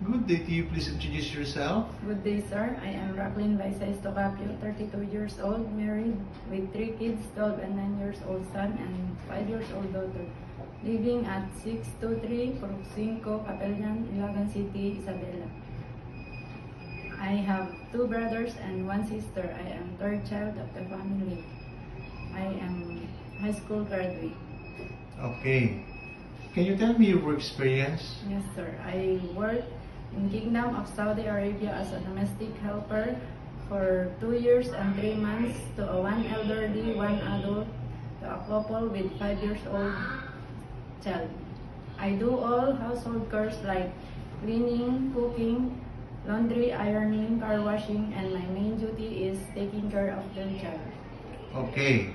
Good day to you. Please introduce yourself. Good day, sir. I am Racklyn Vaisa Estocapio, 32 years old, married with 3 kids, 12 and 9 years old son and 5 years old daughter, living at 623 Purok 5, Capellan, Ilagan City, Isabela. I have 2 brothers and 1 sister. I am third child of the family. I am high school graduate. Okay. Can you tell me your work experience? Yes, sir. I work in Kingdom of Saudi Arabia as a domestic helper for 2 years and 3 months to a 1 elderly, 1 adult, to a couple with 5 years old child. I do all household chores like cleaning, cooking, laundry, ironing, car washing, and my main duty is taking care of the child. Okay.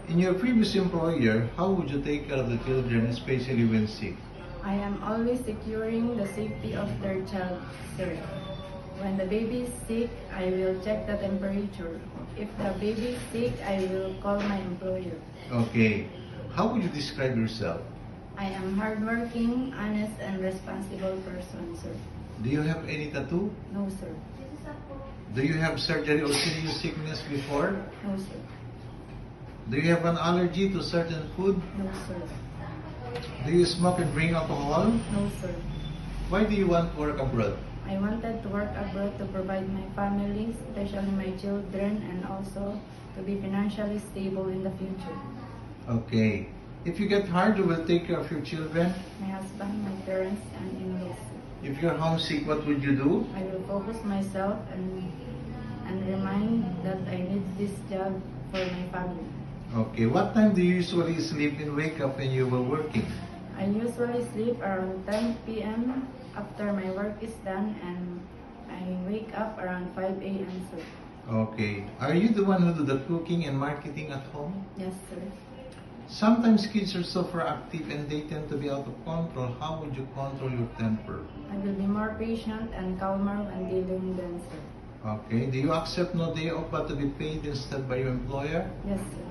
In your previous employer, how would you take care of the children, especially when sick? I am always securing the safety of their child, sir. When the baby is sick, I will check the temperature. If the baby is sick, I will call my employer. Okay. How would you describe yourself? I am hardworking, honest, and responsible person, sir. Do you have any tattoo? No, sir. Do you have surgery or serious sickness before? No, sir. Do you have an allergy to certain food? No, sir. Do you smoke and drink alcohol? No, sir. Why do you want to work abroad? I wanted to work abroad to provide my family, especially my children, and also to be financially stable in the future. Okay. If you get hired, you will take care of your children. My husband, my parents, and in-laws. If you're homesick, what would you do? I will focus myself and remind that I need this job for my family. Okay. What time do you usually sleep and wake up when you were working? I usually sleep around 10 p.m. after my work is done, and I wake up around 5 a.m. sir. Okay. Are you the one who do the cooking and marketing at home? Yes, sir. Sometimes kids are super active and they tend to be out of control. How would you control your temper? I will be more patient and calmer when dealing with them, sir. Okay. Do you accept no day off but to be paid instead by your employer? Yes, sir.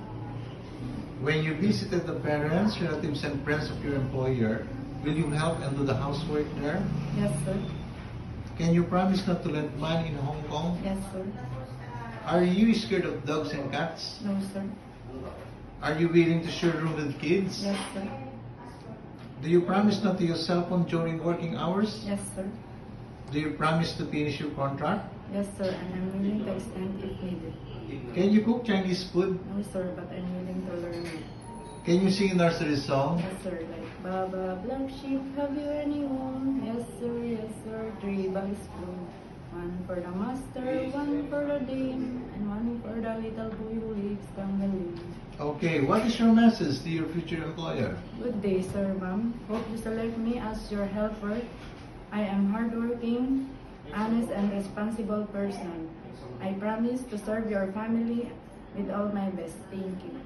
When you visited the parents, relatives, and friends of your employer, will you help and do the housework there? Yes, sir. Can you promise not to lend money in Hong Kong? Yes, sir. Are you scared of dogs and cats? No, sir. Are you willing to share a room with kids? Yes, sir. Do you promise not to use cell phone during working hours? Yes, sir. Do you promise to finish your contract? Yes, sir. And I'm willing to extend if needed. Can you cook Chinese food? No, sir, but I'm willing to learn it. Can you sing a nursery song? Yes, sir. Like, Baba, black sheep, have you anyone? Yes, sir, 3 bags full. 1 for the master, 1 for the dame, and 1 for the little boy who lives down the lane. Okay, what is your message to your future employer? Good day, sir, ma'am. Hope you select me as your helper. I am hardworking, honest, and responsible person. I promise to serve your family with all my best. Thank you.